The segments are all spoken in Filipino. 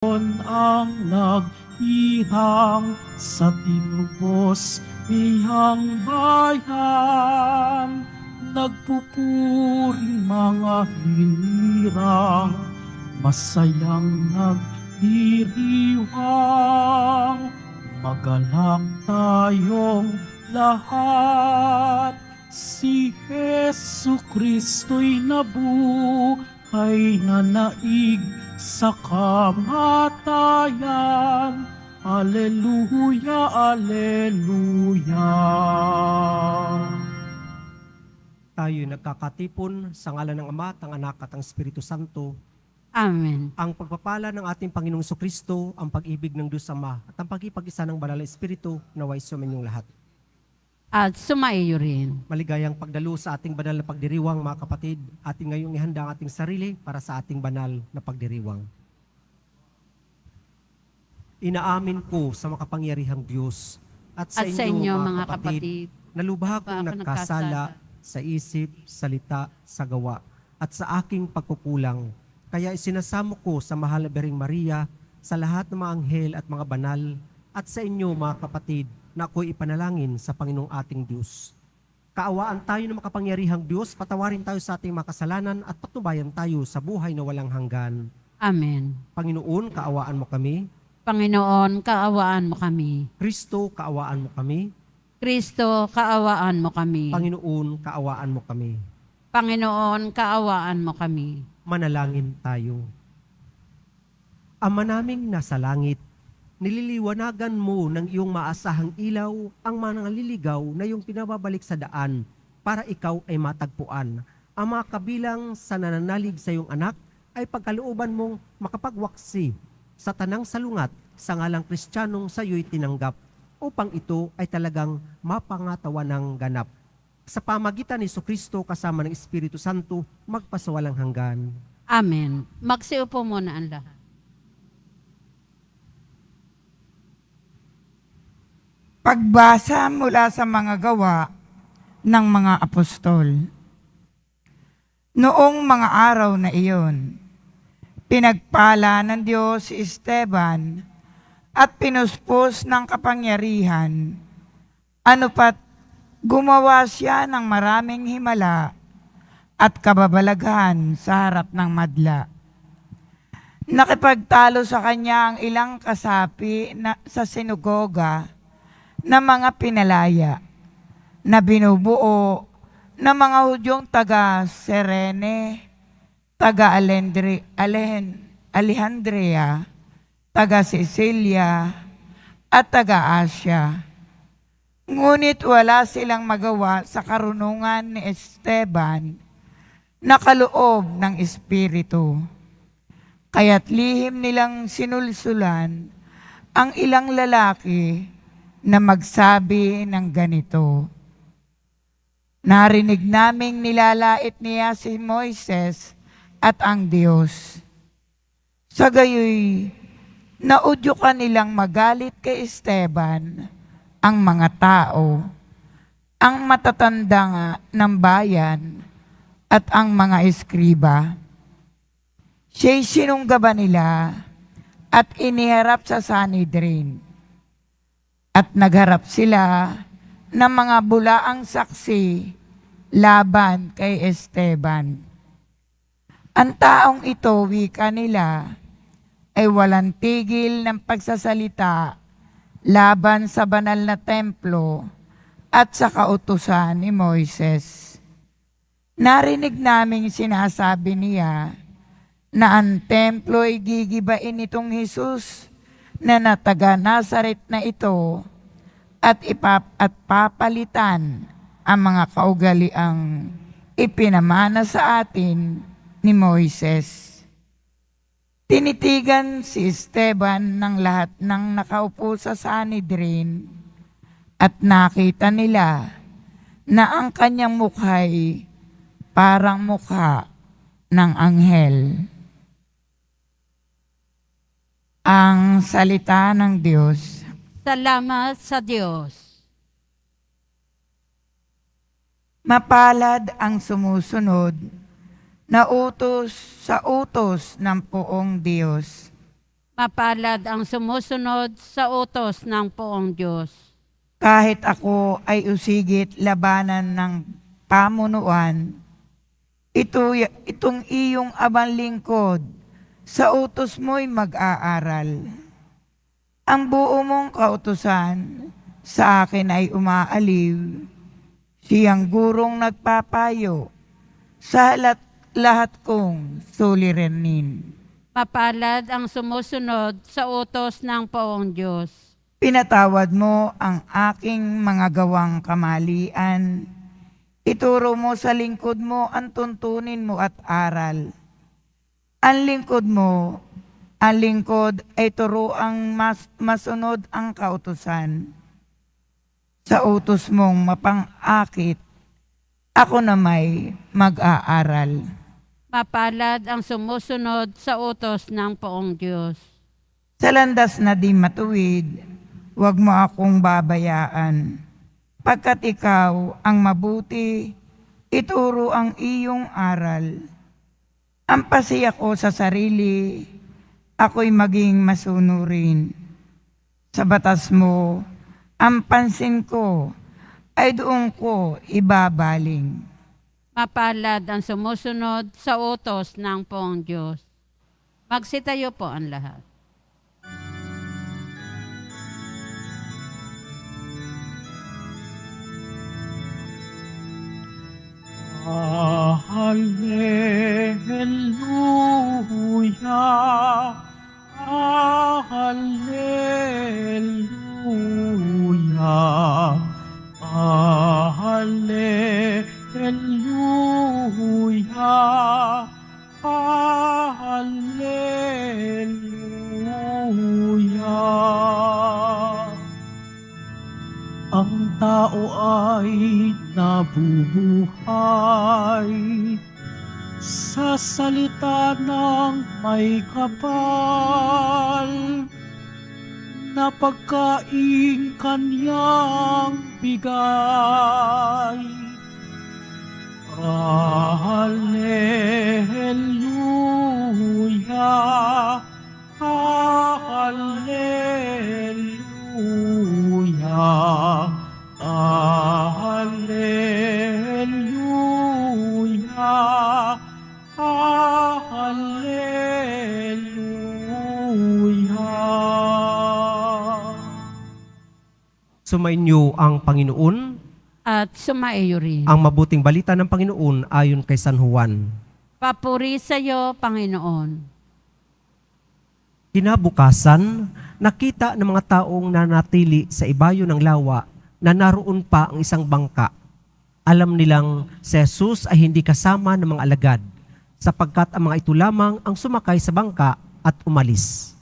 ang naghirang sa tinubos niyang bayan. Nagpupuring mga hinirang, masayang nagdiriwang. Magalak tayong lahat, si Jesu Kristo'y nabuhay na naig sa kamatayan. Alleluia, alleluia. Tayo nagkakatipon sa ngalan ng Ama, ng Anak at ng Espiritu Santo. Amen. Ang pagpapala ng ating Panginoong Kristo, ang pag-ibig ng Diyos Ama, at ang pag-ipag-isa ng Banal na Espiritu, naway suminyong lahat. At sumaiyo rin. Maligayang pagdalo sa ating banal na pagdiriwang, mga kapatid. Ating ngayong ihanda ang ating sarili para sa ating banal na pagdiriwang. Inaamin ko sa makapangyarihang Diyos at sa inyo, mga kapatid, na lubha kong nagkasala sa isip, salita, sa gawa, at sa aking pagkukulang. Kaya isinasamo ko sa mahal na Birheng Maria, sa lahat ng mga anghel at mga banal, at sa inyo, mga kapatid, na ako'y ipanalangin sa Panginoong ating Diyos. Kaawaan tayo ng makapangyarihang Diyos, patawarin tayo sa ating makasalanan at patnubayan tayo sa buhay na walang hanggan. Amen. Panginoon, kaawaan mo kami. Panginoon, kaawaan mo kami. Kristo, kaawaan mo kami. Kristo, kaawaan mo kami. Panginoon, kaawaan mo kami. Panginoon, kaawaan mo kami. Manalangin tayo. Ama naming nasa langit, nililiwanagan mo ng iyong maasahang ilaw ang mga naliligaw na iyong pinababalik sa daan para ikaw ay matagpuan. Ang mga kabilang sa nananalig sa iyong anak ay pagkalooban mong makapagwaksi sa tanang salungat sa ngalang Kristiyanong sa iyo'y tinanggap upang ito ay talagang mapangatawan ng ganap. Sa pamagitan ni Jesucristo kasama ng Espiritu Santo, magpasawalang hanggan. Amen. Magsiupo muna ang lahat. Pagbasa mula sa mga gawa ng mga apostol. Noong mga araw na iyon, pinagpala ng Diyos si Esteban at pinuspos ng kapangyarihan. Ano pat, gumawa siya ng maraming himala at kababalaghan sa harap ng madla. Nakipagtalo sa kanya ang ilang kasapi sa sinagoga na mga pinalaya na binubuo ng mga Hudyong taga Serene, taga Alejandria, taga Sicilia, at taga Asia. Ngunit wala silang magawa sa karunungan ni Esteban na kaloob ng Espiritu. Kaya't lihim nilang sinulsulan ang ilang lalaki na magsabi ng ganito. Narinig naming nilalait niya si Moises at ang Diyos. Sa gayoy, naudyukan nilang magalit kay Esteban ang mga tao, ang matatanda ng bayan at ang mga eskriba. Siya'y sinunggaban nila at iniharap sa Sanhedrin. At nagharap sila ng mga bulaang saksi laban kay Esteban. Ang taong ito, wika nila, ay walang tigil ng pagsasalita laban sa banal na templo at sa kautusan ni Moises. Narinig naming sinasabi niya na ang templo ay gigibain nitong Jesus na taga Nazaret na ito at papalitan ang mga kaugaliang ipinamana sa atin ni Moises. Tinitigan si Esteban ng lahat ng nakaupo sa Sanhedrin at nakita nila na ang kanyang mukha'y parang mukha ng anghel. Ang salita ng Diyos. Salamat sa Diyos. Mapalad ang sumusunod na utos sa utos ng poong Diyos. Mapalad ang sumusunod sa utos ng poong Diyos. Kahit ako ay usigit labanan ng pamunuan, itong iyong abang lingkod, sa utos mo'y mag-aaral. Ang buo mong kautusan sa akin ay umaaliw, siyang gurong nagpapayo sa lahat kong suliranin. Mapalad ang sumusunod sa utos ng poong Diyos. Pinatawad mo ang aking mga gawang kamalian. Ituro mo sa lingkod mo ang tuntunin mo at aral. Ang lingkod ay turuang masunod ang kautusan. Sa utos mong mapang-akit, ako na may mag-aaral. Mapalad ang sumusunod sa utos ng poong Diyos. Sa landas na di matuwid, huwag mo akong babayaan. Pagkat ikaw ang mabuti, ituro ang iyong aral. Ampasi ako sa sarili, ako'y maging masunurin. Sa batas mo, ang pansin ko ay doon ko ibabaling. Mapalad ang sumusunod sa utos ng poong Diyos. Magsitayo po ang lahat. Hallelujah, Hallelujah, Hallelujah, Hallelujah. Ang tao ay nabubuhay sa salita ng may kapal na pagkain kanyang bigay. Hallelujah, Hallelujah, Hallelujah, Hallelujah. Sumainyo ang Panginoon, At sumaiyo rin. ang mabuting balita ng Panginoon ayon kay San Juan. Papuri sa iyo, Panginoon. Kinabukasan, nakita ng mga taong nanatili sa ibayo ng lawa na naroon pa ang isang bangka. Alam nilang si Jesus ay hindi kasama ng mga alagad, sapagkat ang mga ito lamang ang sumakay sa bangka at umalis.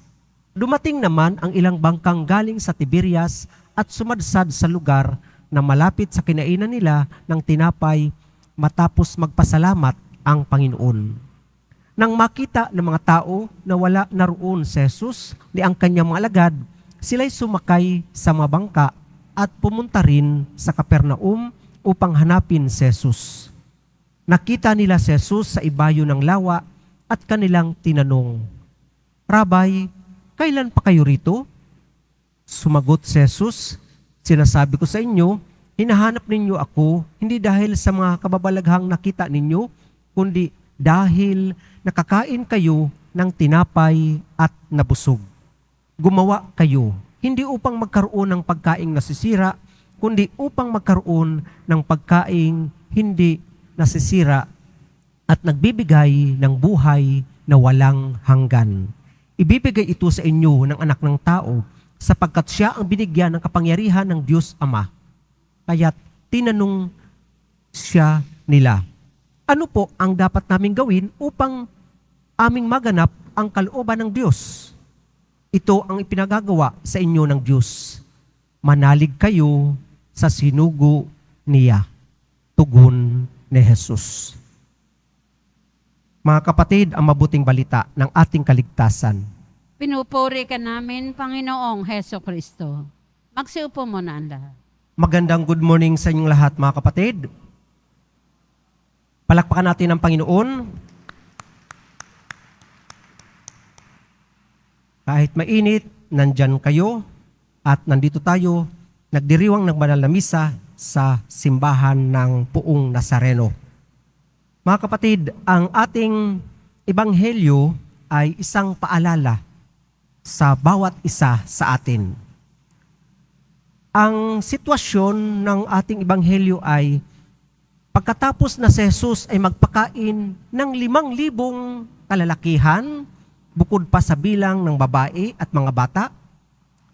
Dumating naman ang ilang bangkang galing sa Tiberias at sumadsad sa lugar na malapit sa kinainan nila ng tinapay matapos magpasalamat ang Panginoon. Nang makita ng mga tao na wala naroon si Jesus ni ang kanyang mga alagad, sila'y sumakay sa mga bangka at pumunta rin sa Capernaum upang hanapin si Jesus. Nakita nila si Jesus sa ibayo ng lawa at kanilang tinanong, "Rabay, kailan pa kayo rito?" Sumagot si Jesus, "Sinasabi ko sa inyo, hinahanap ninyo ako hindi dahil sa mga kababalaghang nakita ninyo, kundi dahil nakakain kayo ng tinapay at nabusog. Gumawa kayo, hindi upang magkaroon ng pagkaing nasisira, kundi upang magkaroon ng pagkaing hindi nasisira at nagbibigay ng buhay na walang hanggan. Ibibigay ito sa inyo ng anak ng tao, sapagkat siya ang binigyan ng kapangyarihan ng Diyos Ama." Kaya't tinanong siya nila, "Ano po ang dapat naming gawin upang aming maganap ang kalooban ng Diyos?" Ito ang ipinagagawa sa inyo ng Diyos. Manalig kayo sa sinugo niya. Tugon ni Jesus. Mga kapatid, ang mabuting balita ng ating kaligtasan. Pinupuri ka namin, Panginoong Heso Kristo. Magsiupo muna ang lahat. Magandang good morning sa inyong lahat, mga kapatid. Palakpakan natin ang Panginoon. Kahit mainit, nandyan kayo at nandito tayo, nagdiriwang ng banal na misa sa simbahan ng Poong Nazareno. Mga kapatid, ang ating ebanghelyo ay isang paalala sa bawat isa sa atin. Ang sitwasyon ng ating ebanghelyo ay pagkatapos na si Jesus ay magpakain ng 5,000 kalalakihan, bukod pa sa bilang ng babae at mga bata,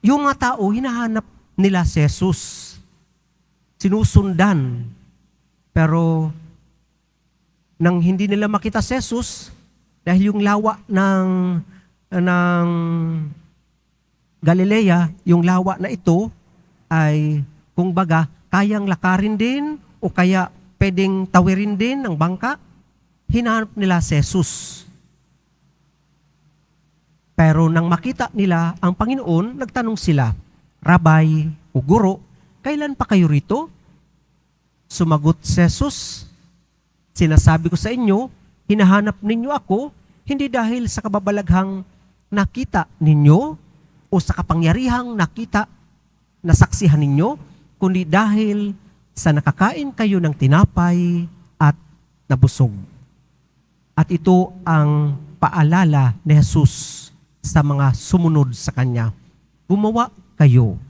yung mga tao, hinahanap nila si Jesus. Sinusundan. Pero nang hindi nila makita si Jesus, dahil yung lawa ng Galilea, yung lawa na ito ay kung baga kayang lakarin din o kaya pwedeng tawirin din ng bangka, hinahanap nila si Jesus. Pero nang makita nila ang Panginoon, nagtanong sila, Rabay o Guro, kailan pa kayo rito? Sumagot si Jesus, sinasabi ko sa inyo, hinahanap ninyo ako, hindi dahil sa kababalaghang nakita ninyo o sa kapangyarihang nasaksihan ninyo, kundi dahil sa nakakain kayo ng tinapay at nabusog. At ito ang paalala ni Jesus sa mga sumunod sa Kanya. Gumawa kayo,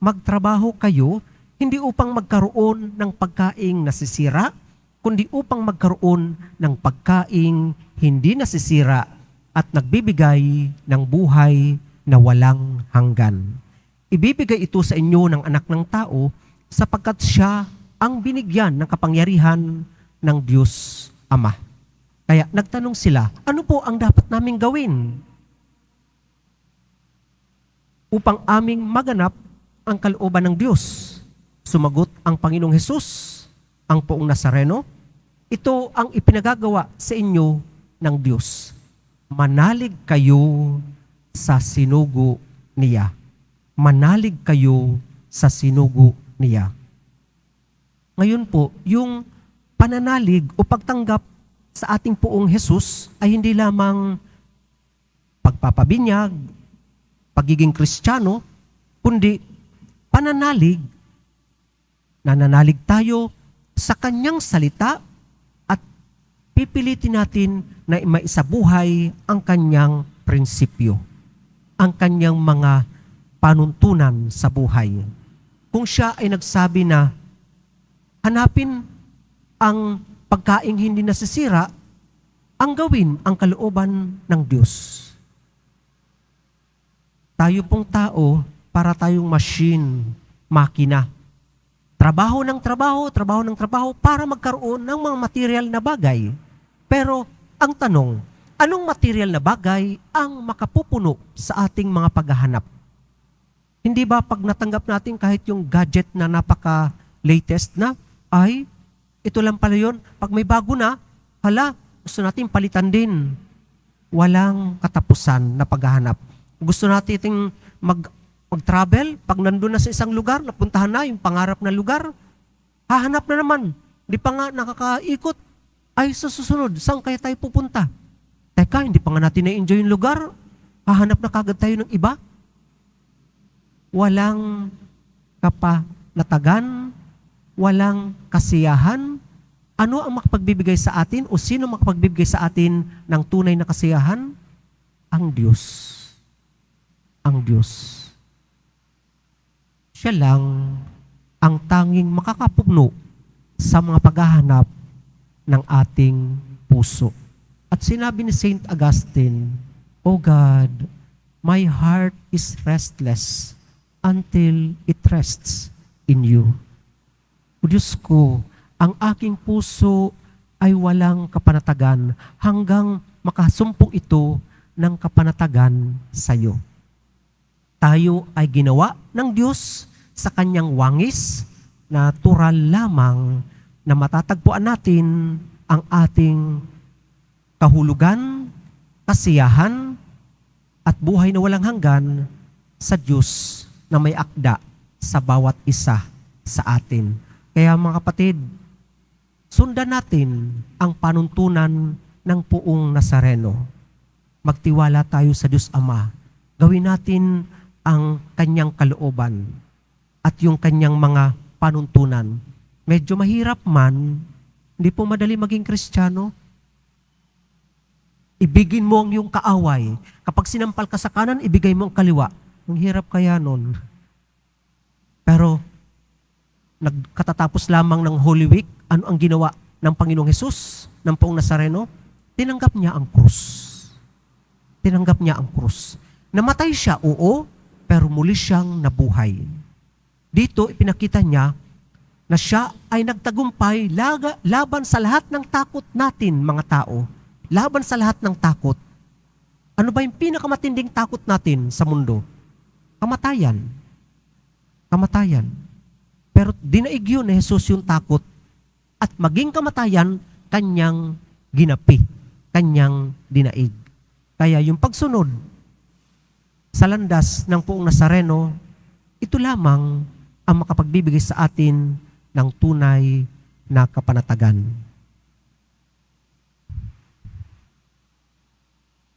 magtrabaho kayo, hindi upang magkaroon ng pagkaing nasisira, kundi upang magkaroon ng pagkaing hindi nasisira at nagbibigay ng buhay na walang hanggan. Ibibigay ito sa inyo ng Anak ng Tao sapagkat Siya ang binigyan ng kapangyarihan ng Diyos Ama. Kaya nagtanong sila, ano po ang dapat naming gawin upang aming maganap ang kalooban ng Diyos? Sumagot ang Panginoong Hesus, ang Poong Nazareno, ito ang ipinagagawa sa inyo ng Diyos. Manalig kayo sa sinugo niya. Manalig kayo sa sinugo niya. Ngayon po, yung pananalig o pagtanggap sa ating Poong Hesus ay hindi lamang pagpapabinyag, pagiging Kristiyano, kundi pananalig. Nananalig tayo sa Kanyang salita at pipilitin natin na maisabuhay ang Kanyang prinsipyo, ang Kanyang mga panuntunan sa buhay. Kung Siya ay nagsabi na hanapin ang pagkaing hindi nasisira, ang gawin ang kalooban ng Diyos. Tayo pong tao, para tayong machine, makina. Trabaho ng trabaho para magkaroon ng mga material na bagay. Pero ang tanong, anong material na bagay ang makapupuno sa ating mga paghahanap? Hindi ba pag natanggap natin kahit yung gadget na napaka-latest na, ay, ito lang pala yun. Pag may bago na, hala, gusto natin palitan din. Walang katapusan na paghahanap. Gusto natin mag-travel, pag nandun na sa isang lugar, napuntahan na yung pangarap na lugar, hahanap na naman. Di pa nga nakakaikot, ay sa susunod, saan kaya tayo pupunta? Teka, hindi pa nga natin na-enjoy yung lugar, hahanap na kagad tayo ng iba. Walang kapanatagan, walang kasiyahan. Ano ang makapagbibigay sa atin o sino makapagbibigay sa atin ng tunay na kasiyahan? Ang Diyos. Ang Diyos. Siya lang ang tanging makakapugno sa mga paghahanap ng ating puso. At sinabi ni Saint Augustine, O God, my heart is restless until it rests in you. O Diyos ko, ang aking puso ay walang kapanatagan hanggang makasumpong ito ng kapanatagan sa iyo. Tayo ay ginawa ng Diyos sa Kanyang wangis, natural lamang na matatagpuan natin ang ating kahulugan, kasiyahan, at buhay na walang hanggan sa Diyos na may akda sa bawat isa sa atin. Kaya mga kapatid, sundan natin ang panuntunan ng Poong Nazareno. Magtiwala tayo sa Diyos Ama. Gawin natin ang kanyang kalooban at yung kanyang mga panuntunan. Medyo mahirap man, hindi po madali maging Kristiyano. Ibigin mo ang iyong kaaway. Kapag sinampal ka sa kanan, ibigay mo ang kaliwa. Ang hirap kaya nun. Pero, nagkatatapos lamang ng Holy Week, ano ang ginawa ng Panginoong Hesus, ng Poong Nazareno? Tinanggap niya ang krus. Tinanggap niya ang krus. Namatay siya, oo, pero muli siyang nabuhay. Dito, ipinakita niya na siya ay nagtagumpay laban sa lahat ng takot natin, mga tao. Laban sa lahat ng takot. Ano ba yung pinakamatinding takot natin sa mundo? Kamatayan. Kamatayan. Pero dinaig yun ni Jesus yung takot. At maging kamatayan, kanyang ginapi. Kanyang dinaig. Kaya yung pagsunod sa landas ng Poong Nazareno, ito lamang ang makapagbibigay sa atin ng tunay na kapanatagan.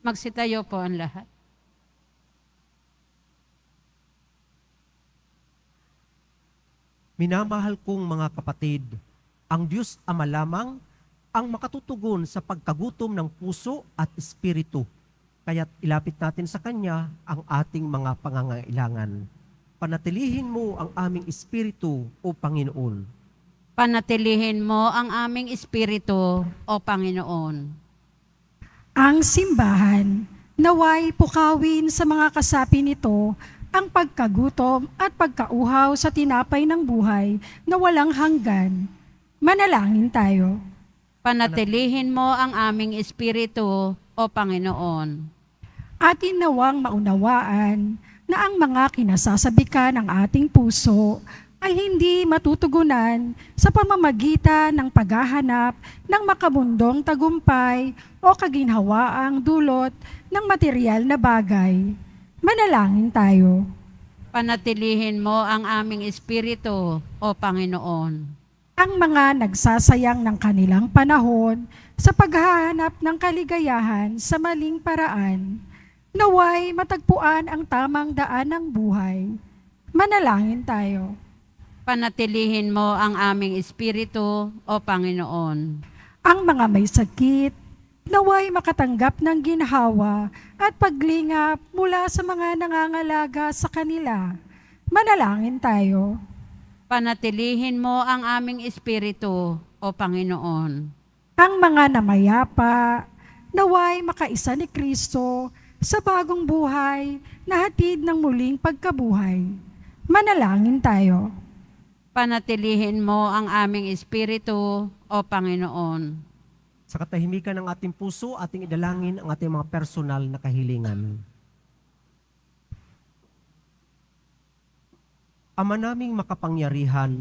Magsitayo po ang lahat. Minamahal kong mga kapatid, ang Diyos Ama lamang ang makatutugon sa pagkagutom ng puso at espiritu. Kaya't ilapit natin sa Kanya ang ating mga pangangailangan. Panatilihin mo ang aming espiritu, O Panginoon. Panatilihin mo ang aming espiritu, O Panginoon. Ang simbahan, naway pukawin sa mga kasapi nito ang pagkagutom at pagkauhaw sa tinapay ng buhay na walang hanggan. Manalangin tayo. Panatilihin mo ang aming espiritu, O Panginoon. Atin nawang maunawaan na ang mga kinasasabikan ng ating puso ay hindi matutugunan sa pamamagitan ng paghahanap ng makabundong tagumpay o kaginhawaang dulot ng material na bagay. Manalangin tayo. Panatilihin mo ang aming espiritu, O Panginoon. Ang mga nagsasayang ng kanilang panahon sa paghahanap ng kaligayahan sa maling paraan, naway matagpuan ang tamang daan ng buhay. Manalangin tayo. Panatilihin mo ang aming espiritu, O Panginoon. Ang mga may sakit, naway makatanggap ng ginhawa at paglingap mula sa mga nangangalaga sa kanila. Manalangin tayo. Panatilihin mo ang aming espiritu, O Panginoon. Ang mga namayapa, naway makaisa ni Kristo sa bagong buhay na hatid ng muling pagkabuhay. Manalangin tayo. Panatilihin mo ang aming espiritu, O Panginoon. Sa katahimikan ng ating puso, ating idalangin ang ating mga personal na kahilingan. Ama naming makapangyarihan,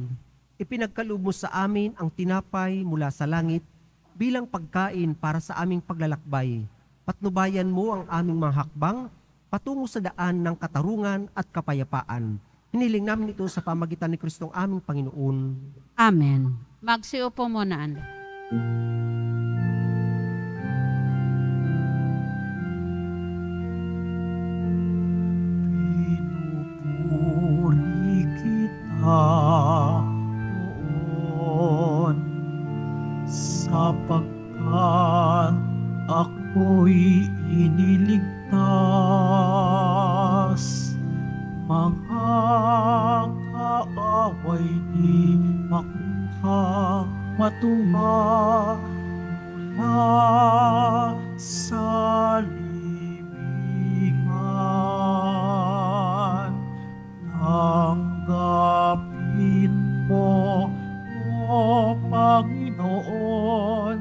ipinagkaloob mo sa amin ang tinapay mula sa langit bilang pagkain para sa aming paglalakbay. Patnubayan mo ang aming mga hakbang patungo sa daan ng katarungan at kapayapaan. Hiniling namin ito sa pamagitan ni Kristong aming Panginoon. Amen. Magsiupo muna ang lahat. Pinupuri kita, Poon, sapagkat ako'y iniligtas. Mga kaaway di makuha, matuwa mula sa libingan. Tanggapin mo, O Panginoon,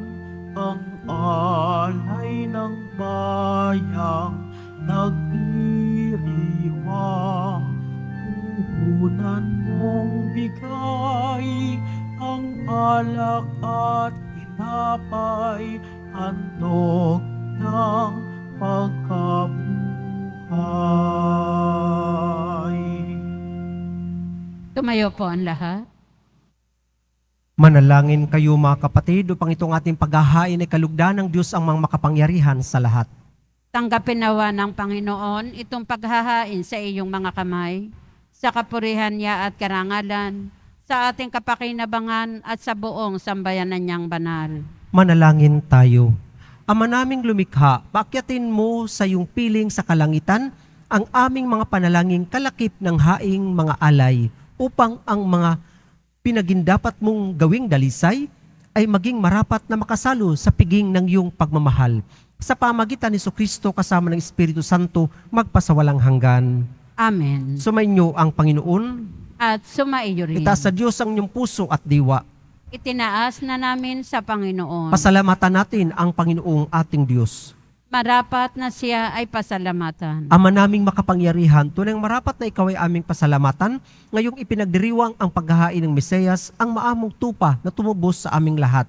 ang alay ng bayang nagdiriwang. Puhunan mong bigay ang alak at tinapay, handog ng pagkabuhay. Tumayo po ang lahat. Manalangin kayo mga kapatid upang itong ating paghahain ay kalugdan ng Diyos ang mga makapangyarihan sa lahat. Tanggapin nawa ng Panginoon itong paghahain sa iyong mga kamay, sa kapurihan niya at karangalan, sa ating kapakinabangan at sa buong sambayanan niyang banal. Manalangin tayo. Ama naming lumikha, paakyatin mo sa iyong piling sa kalangitan ang aming mga panalangin kalakip ng haing mga alay upang ang mga pinagindapat mong gawing dalisay ay maging marapat na makasalo sa piging ng iyong pagmamahal. Sa pamagitan ni Jesucristo kasama ng Espiritu Santo, magpasawalang hanggan. Amen. Sumainyo ang Panginoon. At sumaiyo rin. Itaas sa Diyos ang inyong puso at diwa. Itinaas na namin sa Panginoon. Pasalamatan natin ang Panginoong ating Diyos. Marapat na siya ay pasalamatan. Ama naming makapangyarihan, tunay marapat na ikaw ay aming pasalamatan, ngayong ipinagdiriwang ang paghahain ng Mesiyas, ang maamong tupa na tumubos sa aming lahat.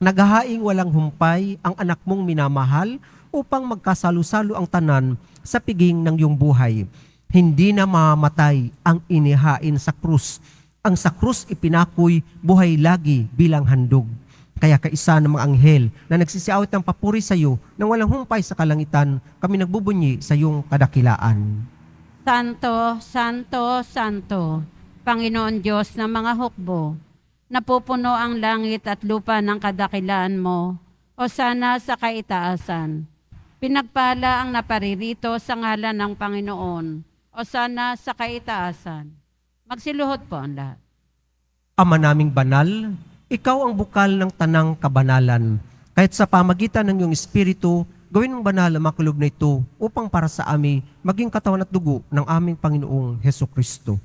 Naghahaing walang humpay ang anak mong minamahal upang magkasalo-salo ang tanan sa piging ng iyong buhay. Hindi na mamamatay ang inihain sa krus. Ang sa krus ipinakoy buhay lagi bilang handog. Kaya kaisa ng mga anghel na nagsisiawit ng papuri sa iyo nang walang humpay sa kalangitan, kami nagbubunyi sa iyong kadakilaan. Santo, Santo, Santo, Panginoon Diyos ng mga hukbo, napupuno ang langit at lupa ng kadakilaan mo, o sana sa kaitaasan. Pinagpala ang naparirito sa ngalan ng Panginoon, o sana sa kaitaasan. Magsiluhod po ang lahat. Ama naming banal, ikaw ang bukal ng tanang kabanalan. Kahit sa pamagitan ng iyong Espiritu, gawin mong banal ang makulog na ito upang para sa amin maging katawan at dugo ng aming Panginoong Hesukristo.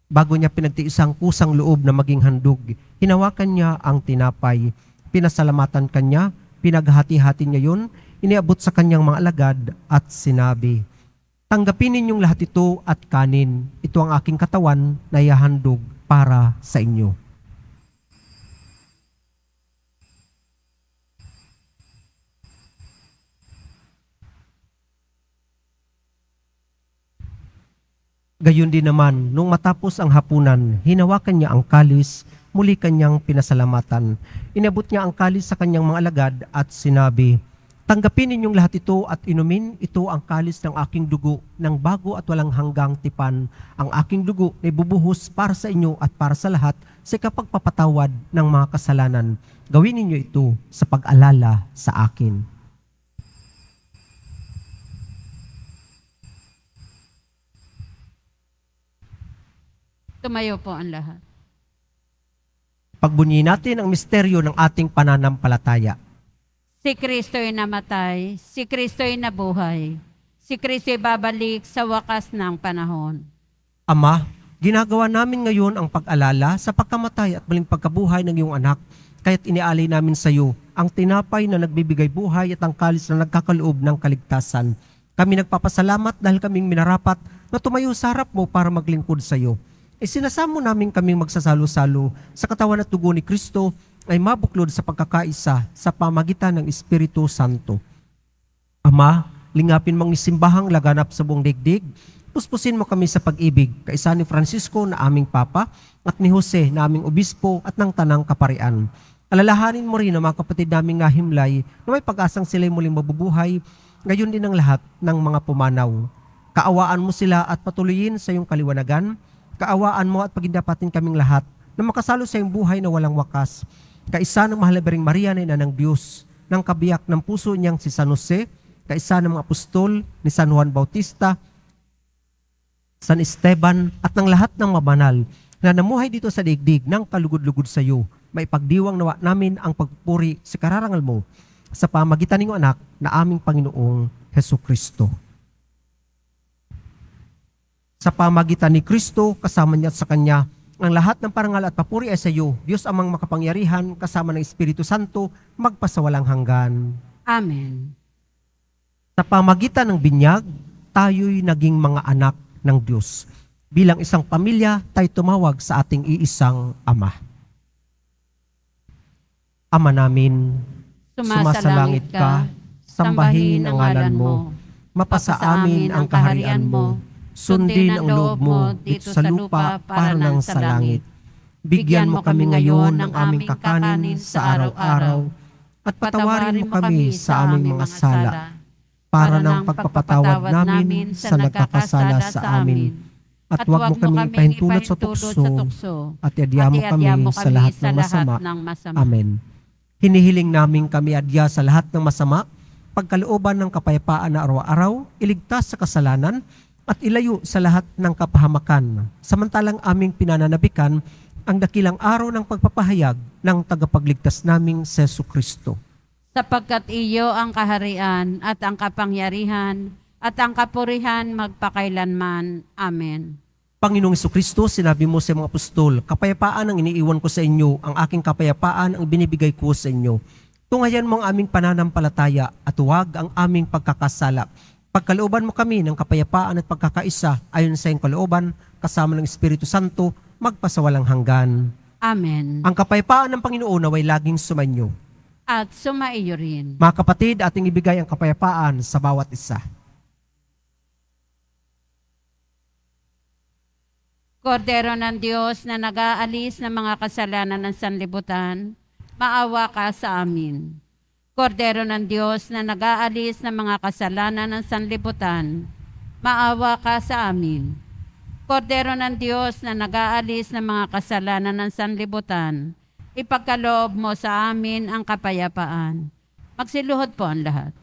Bago niya pinagtiisang kusang loob na maging handog, hinawakan niya ang tinapay, pinasalamatan kanya, pinaghati-hati niya yun, iniabot sa kanyang mga alagad at sinabi, "Tanggapin ninyong lahat ito at kanin. Ito ang aking katawan na ihahandog para sa inyo." Gayon din naman, nung matapos ang hapunan, hinawakan niya ang kalis, muli kanyang pinasalamatan. Inabot niya ang kalis sa kanyang mga alagad at sinabi, "Tanggapin ninyong lahat ito at inumin, ito ang kalis ng aking dugo, ng bago at walang hanggang tipan. Ang aking dugo na ibubuhos para sa inyo at para sa lahat sa kapagpapatawad ng mga kasalanan. Gawin ninyo ito sa pag-alala sa akin." Tumayo po ang lahat. Pagbunyi natin ang misteryo ng ating pananampalataya. Si Kristo'y namatay, si Kristo'y nabuhay, si Kristo'y babalik sa wakas ng panahon. Ama, ginagawa namin ngayon ang pag-alala sa pagkamatay at muling pagkabuhay ng iyong anak, kaya't inialay namin sa iyo ang tinapay na nagbibigay buhay at ang kalis na nagkakaloob ng kaligtasan. Kami nagpapasalamat dahil kaming minarapat na tumayo sa harap mo para maglingkod sa iyo. Isinasamo namin kaming magsasalo-salo sa katawan at dugo ni Kristo ay mabuklod sa pagkakaisa sa pamagitan ng Espiritu Santo. Ama, lingapin mong isimbahang laganap sa buong daigdig. Puspusin mo kami sa pag-ibig, kaisa ni Francisco na aming Papa at ni Jose na aming Obispo at ng Tanang Kaparian. Alalahanin mo rin ang mga kapatid naming ngahimlay na may pag-asang sila'y muling mabubuhay, ngayon din ang lahat ng mga pumanaw. Kaawaan mo sila at patuloyin sa iyong kaliwanagan. Kaawaan mo at pagindapatin kaming lahat na makasalo sa iyong buhay na walang wakas. Kaisa ng mahal na Birheng Maria na ina ng Diyos, ng kabiyak ng puso niyang si San Jose, kaisa ng mga apostol ni San Juan Bautista, San Esteban at ng lahat ng mabanal na namuhay dito sa daigdig ng kalugod-lugod sa iyo. Maipagdiwang nawa namin ang pagpupuri sa kararangal mo sa pamagitan ng iyong anak na aming Panginoong Hesukristo. Sa pamagitan ni Kristo, kasama niya at sa Kanya, ang lahat ng parangal at papuri ay sa iyo, Diyos amang makapangyarihan, kasama ng Espiritu Santo, magpasawalang hanggan. Amen. Sa pamagitan ng binyag, tayo'y naging mga anak ng Diyos. Bilang isang pamilya, tayo tumawag sa ating iisang Ama. Ama namin, sumasalangit ka, sambahin ang ngalan mo, mapasa amin ang kaharian mo, sundin ang loob mo dito sa lupa para nang sa langit. Bigyan mo kami ngayon ng aming kakanin sa araw-araw at patawarin mo kami sa aming mga sala para ng pagpapatawad namin sa nagkakasala sa amin. At huwag mo kaming pahintulot sa tukso, at iadya mo kami sa lahat ng masama. Amen. Hinihiling namin kami adya sa lahat ng masama, pagkalooban ng kapayapaan na araw-araw, iligtas sa kasalanan, at ilayo sa lahat ng kapahamakan. Samantalang aming pinananabikan ang dakilang araw ng pagpapahayag ng tagapagligtas naming Jesucristo. Sapagkat iyo ang kaharian at ang kapangyarihan at ang kapurihan magpakailanman. Amen. Panginoong Jesucristo, sinabi mo sa mga apostol, kapayapaan ang iniiwan ko sa inyo, ang aking kapayapaan ang binibigay ko sa inyo. Tungayan mo ang aming pananampalataya at huwag ang aming pagkakasala. Pagkalooban mo kami ng kapayapaan at pagkakaisa ayon sa iyong kalooban, kasama ng Espiritu Santo, magpasawalang hanggan. Amen. Ang kapayapaan ng Panginoon naway laging sumanyo. At sumaiyo rin. Mga kapatid, ating ibigay ang kapayapaan sa bawat isa. Kordero ng Diyos na nag-aalis ng mga kasalanan ng sanlibutan, maawa ka sa amin. Kordero ng Diyos na nag-aalis ng mga kasalanan ng sanlibutan, maawa ka sa amin. Kordero ng Diyos na nag-aalis ng mga kasalanan ng sanlibutan, ipagkaloob mo sa amin ang kapayapaan. Magsiluhod po ang lahat.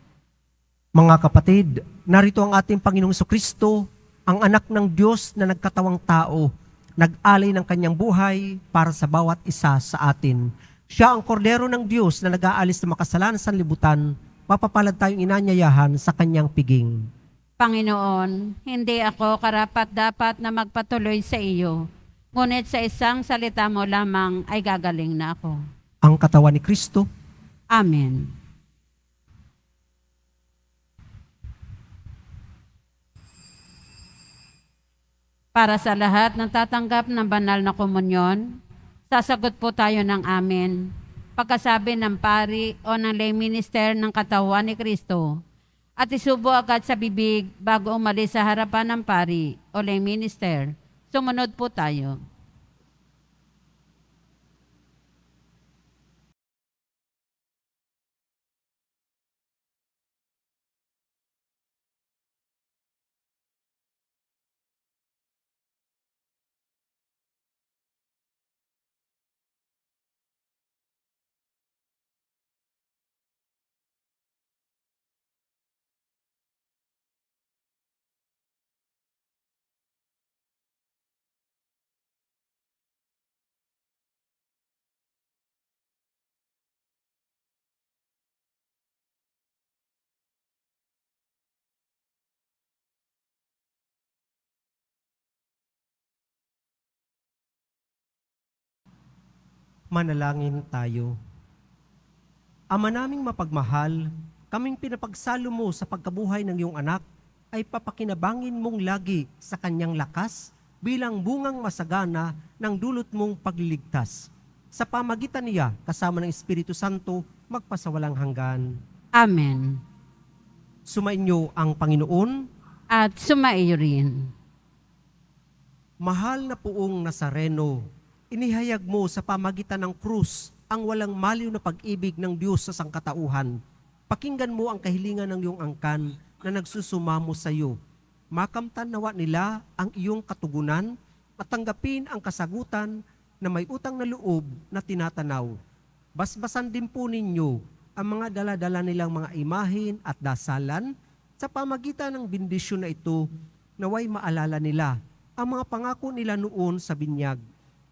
Mga kapatid, narito ang ating Panginoong Jesucristo, ang anak ng Diyos na nagkatawang tao, nag-alay ng kanyang buhay para sa bawat isa sa atin. Siya ang kordero ng Diyos na nag-aalis ng makasalanan sa libutan, mapapalad tayong inanyayahan sa kanyang piging. Panginoon, hindi ako karapat-dapat na magpatuloy sa iyo, ngunit sa isang salita mo lamang ay gagaling na ako. Ang katawan ni Kristo. Amen. Para sa lahat ng tatanggap ng banal na komunyon, sasagot po tayo ng amen. Pagkasabi ng pari o ng lay minister ng katawan ni Kristo, at isubo agad sa bibig bago umalis sa harapan ng pari o lay minister. Sumunod po tayo. Manalangin tayo. Ama naming mapagmahal, kaming pinapagsalo mo sa pagkabuhay ng iyong anak, ay papakinabangin mong lagi sa kanyang lakas bilang bungang masagana ng dulot mong pagliligtas. Sa pamagitan niya, kasama ng Espiritu Santo, magpasawalang hanggan. Amen. Sumainyo ang Panginoon. At sumaiyo rin. Mahal na Poong Nazareno, inihayag mo sa pamagitan ng krus ang walang maliw na pag-ibig ng Diyos sa sangkatauhan. Pakinggan mo ang kahilingan ng iyong angkan na nagsusumamo sa iyo. Makamtan nawa nila ang iyong katugunan at tanggapin ang kasagutan na may utang na loob na tinatanaw. Basbasan din po ninyo ang mga dala-dala nilang mga imahin at dasalan. Sa pamagitan ng bendisyon na ito, naway maalala nila ang mga pangako nila noon sa binyag,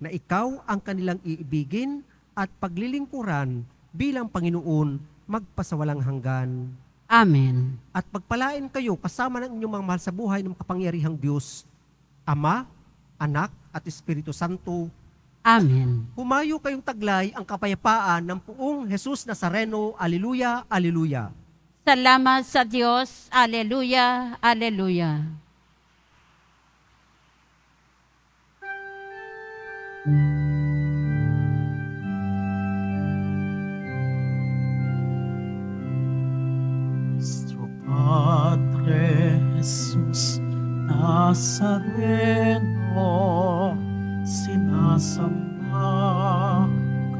na ikaw ang kanilang iibigin at paglilingkuran bilang Panginoon magpasawalang hanggan. Amen. At pagpalain kayo kasama ng inyong mga mahal sa buhay ng kapangyarihang Diyos, Ama, Anak, at Espiritu Santo. Amen. Humayo kayong taglay ang kapayapaan ng Poong Jesus Nazareno. Alleluia, alleluia. Salamat sa Diyos. Alleluia, alleluia. Nuestro Padre Jesus Nazareno, sinasamba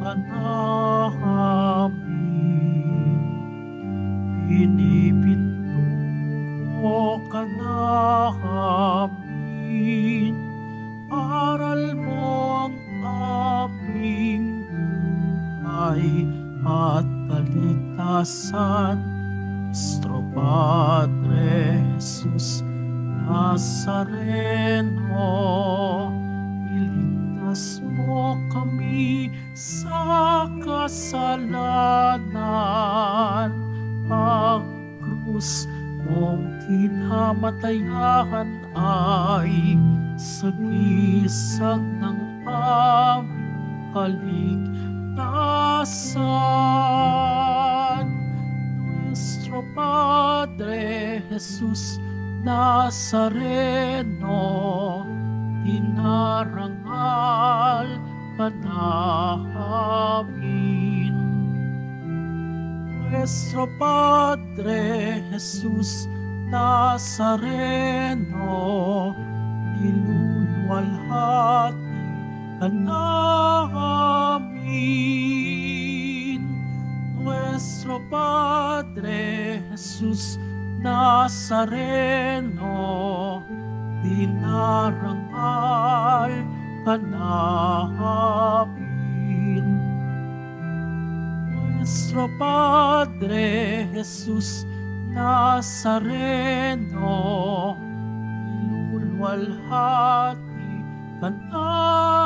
ka namin, pinipindong mo ka namin, aral mo ang aming buhay at kaligtasan. Nuestro Padre Jesus Nazareno, iligtas mo kami sa kasalanan. Ang krus mong kinamatayan ay sagisag ng aming kaligtasan. Nuestro Padre Jesus Nazareno, dinarangal ka namin. Nuestro Padre Jesus Nazareno, niluluwalhati ka namin. Nuestro Padre Jesus Nazareno, dinarangal ka namin. Nuestro Padre Jesus Nazareno, niluluwalhati ka namin.